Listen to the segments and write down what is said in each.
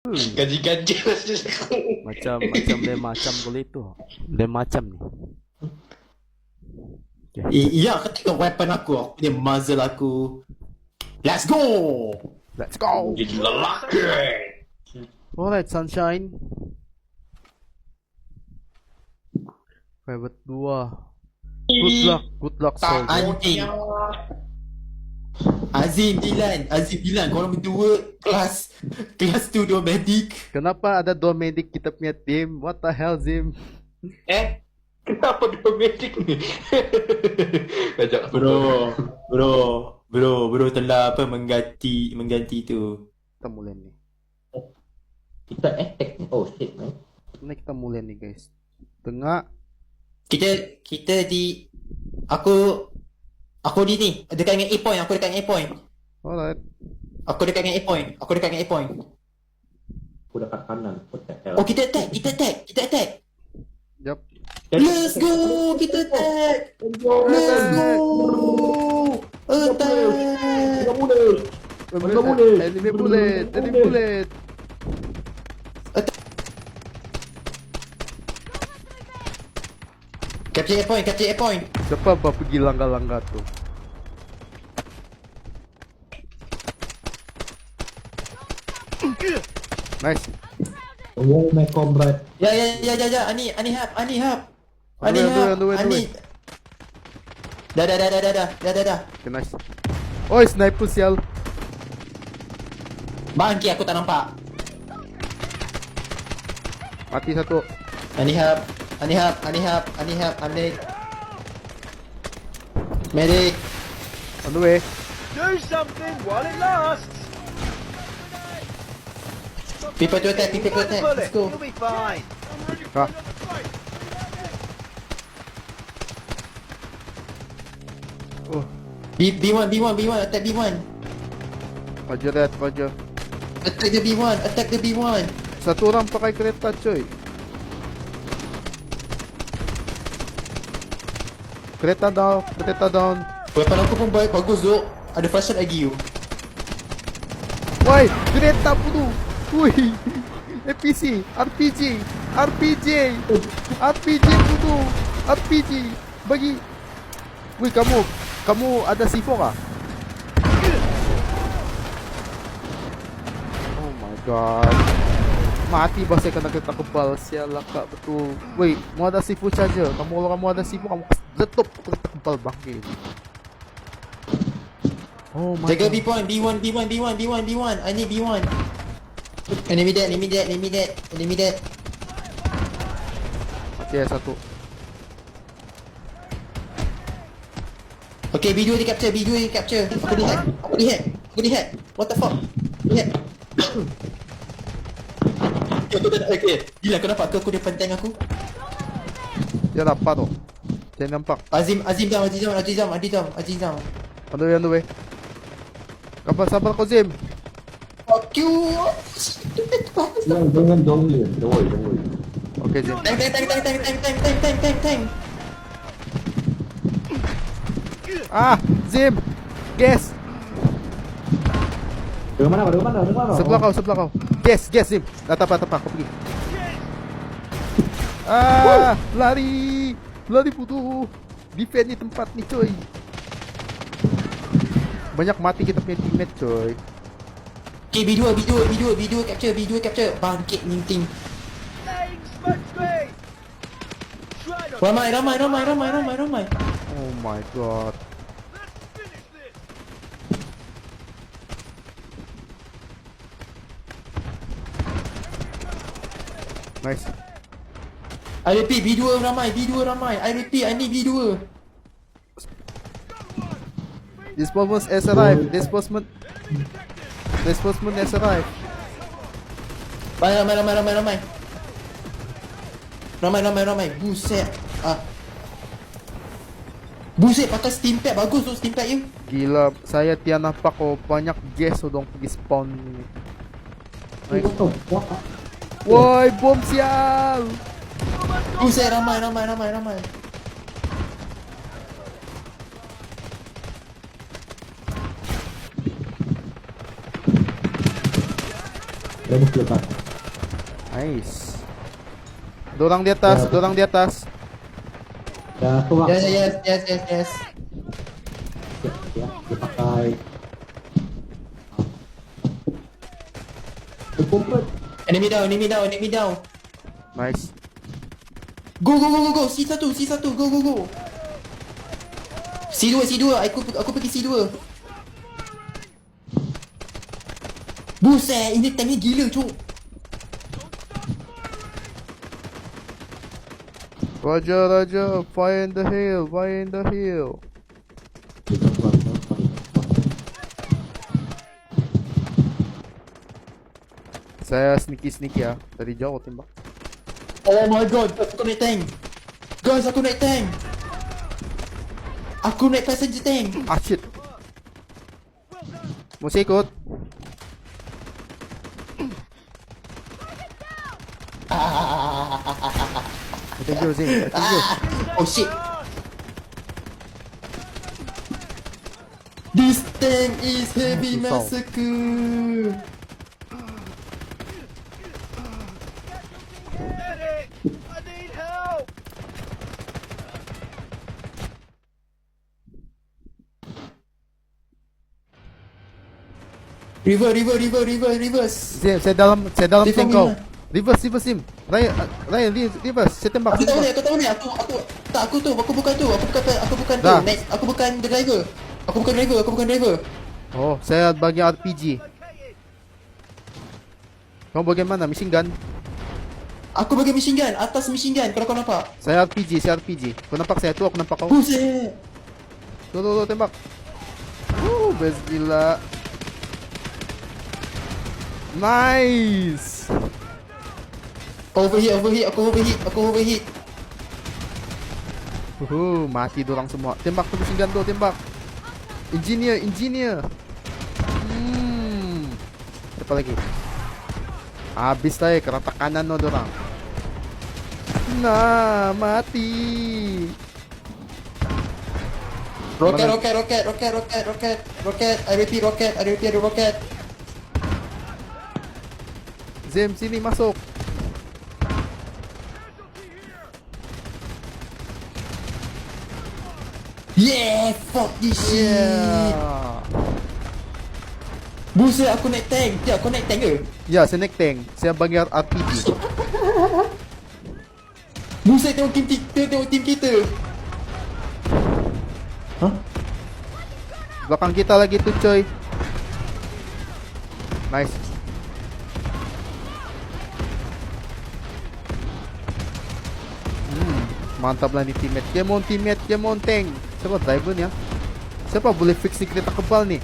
Gaji-gaji Macam lain macam boleh tu. Lain macam ni. Iya, aku tengok weapon aku punya muzzle aku. Let's go! Let's go. Jadi lelaki. Alright, Sunshine. Private 2. Good luck, Tak soldier. anjing. Azim Dilan, korang berdua kelas tu dua medic. Kenapa ada dua medic kita punya team? What the hell, Zim? Kenapa dua medic ni? Kajak Bro telah apa mengganti tu. Kita mulai ni. Kita attack ni. Oh shit man. Ini kita mulai ni, guys. Tengah. Kita di Aku di ni dekat dengan A point. Alright. Aku dekat dengan A point. Aku dekat kanan. Oh, kita attack. Yup. Let's go. Kita attack. Let's go. Attack. Enemy bullet. Capture A point. Siapa apa pergi langgar-langgar tu? Nice. Oh my comrade. Ya. Ani hap. On the way. Dah. Okay, nice. Oi, sniper sial. Bangki aku tak nampak. Mati satu. Ani hap. Medic. On the way. Do something while it lasts. People to attack. Let's go. You'll be fine. Ha. Oh, B1, attack B1. Roger that, Roger. Attack the B1. Satu orang pakai kereta, coy. Kereta down. Weapon aku pun bagus Zul. Ada flashlight lagi you. Woi, kereta bunuh. Wui. APC, RPG bunuh. RPG. Bagi. Wui, kamu ada C4 kah? Oh my god. Mati bah saya kena kereta kebal. Sial lah kak, betul. Woi, mau ada C4 charger. Kamu ada C4, kamu letup kereta kebal bangke. Oh my Jaga god. B point. B1. I need B1. Enemy dead. Mati ya satu. Okay, B2 di capture. Aku di hack. What the fuck? Di hack. Okay. Gila, kau nampak ke aku depan tank aku? Dia dapat tu. Saya nampak. Azim down. On the way. Sabar kau, Zim. Fuck you. Jangan worry. Okay, Zim. Tank. Ah, Zim. Gas. Dengan mana? Sebelah kau. Gas, Zim. Tapak, kau pergi. Ah, lari butuh. Defend ni tempat ni, coy. Banyak mati kita punya teammate, coy. Okay, B2 capture. Bangkit ninting. Laying smoke screen. Try not Ramai. Oh my god. finish this. Nice. I repeat, B2 ramai. I repeat, I need B2. Disposement has arrived. Disposement has arrived. Ramai. Buset. Buset, pakai steam pad. Bagus tu steam pad you. Gila, saya tiada nampak kau banyak gas dong pergi spawn ni. Nice. Woi, bom sial. Buset, ramai. Rebus lepas. Nice. Dorang di atas, dorang di atas. Dah keluar. Yes. Ya, dia pakai. Kumpul. Enemy down. Nice. Go. C1, go. C2. Aku pergi C2. Buset, ini tank ni gila, cuk. Roger. Fire in the hill. Saya sneaky ya. Dari jauh tembak. Oh my god, aku naik tank. Guys, aku naik tank. Aku naik passenger tank. Ah shit. Mau saya ikut? Thank you, Zing. Thank you. Oh shit. This tank is heavy massacre. Medic! I need help! Reverse. Zim, saya dalam Dia tank form kau. mana? Reverse Sim. Ryan, reverse. Saya tembak. Aku tahu ni. Aku bukan tu. Dah. Next, aku bukan driver. Aku bukan driver. Oh, saya bagi RPG. Kau bagaimana? Machine gun? Aku bagi machine gun. Atas machine gun kalau kau nampak. Saya RPG. Kau nampak saya tu, aku nampak kau. Buset. Tuh, tembak. Best gila. Nice. Overheat. Aku overheat. Mati dorang semua. Tembak tu machine gun tu, tembak. Engineer. Apa lagi? Habis lah kerata kanan no dorang. Nah, mati. Roket. I repeat roket. Zim, sini masuk. Yeah, fuck this shit. Buset, aku naik tank. Ya, aku naik tank ke? Ya, saya naik tank. Saya bagi RPG. Buset, tengok tim kita. Hah? Belakang kita lagi tu, coy. Nice. Mantap lah ni teammate. Come on tank. Siapa driver ni ya? Siapa boleh fix ni kereta kebal ni?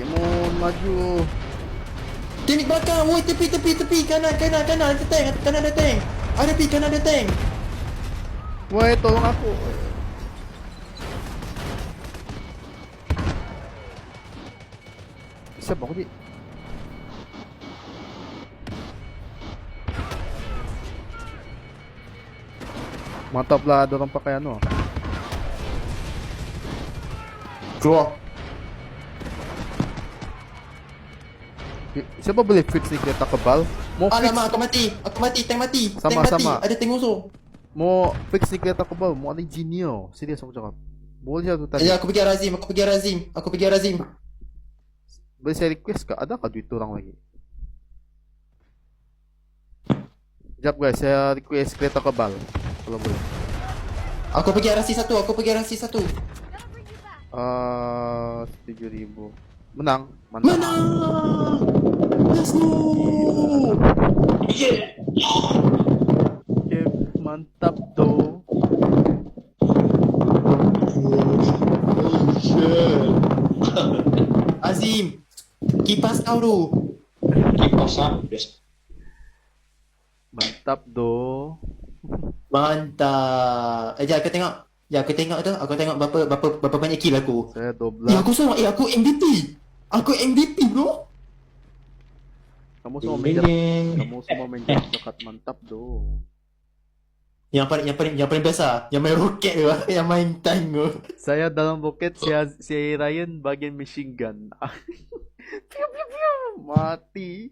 Come on, maju. Tim belakang. Woi, tepi. Kanan ada tank. Kanan ada tank. Kanan ada tank. Woi, tolong aku. Siapa aku ni? Mantap lah, ada orang pakai ano. Keluar. Siapa boleh fix ni kereta kebal? Mau fix? Alamak, aku mati. Tank mati. Sama. Ada tank musuh. Mau fix ni kereta kebal? Mau ada engineer. Serius aku cakap. Boleh tu tadi. Ya, aku pergi Razim. Boleh saya request ke? Adakah duit orang lagi? Sekejap guys, saya request kereta kebal. Kalau boleh. Aku pergi arah C1. 7,000. Menang. Mantap. Let's go. Yeah. Okay, mantap tu. Azim, kipas kau tu. Mantap tu. Mantap. Aku tengok. Aku tengok berapa banyak kill aku. Saya 12. Aku sorang. Aku MVP bro. Kamu semua main jarak dekat. Mantap tu. Yang paling biasa. Yang main roket tu. Yang main tank tu. Saya dalam bukit, si Ryan bagian machine gun. Piu piu piu, mati.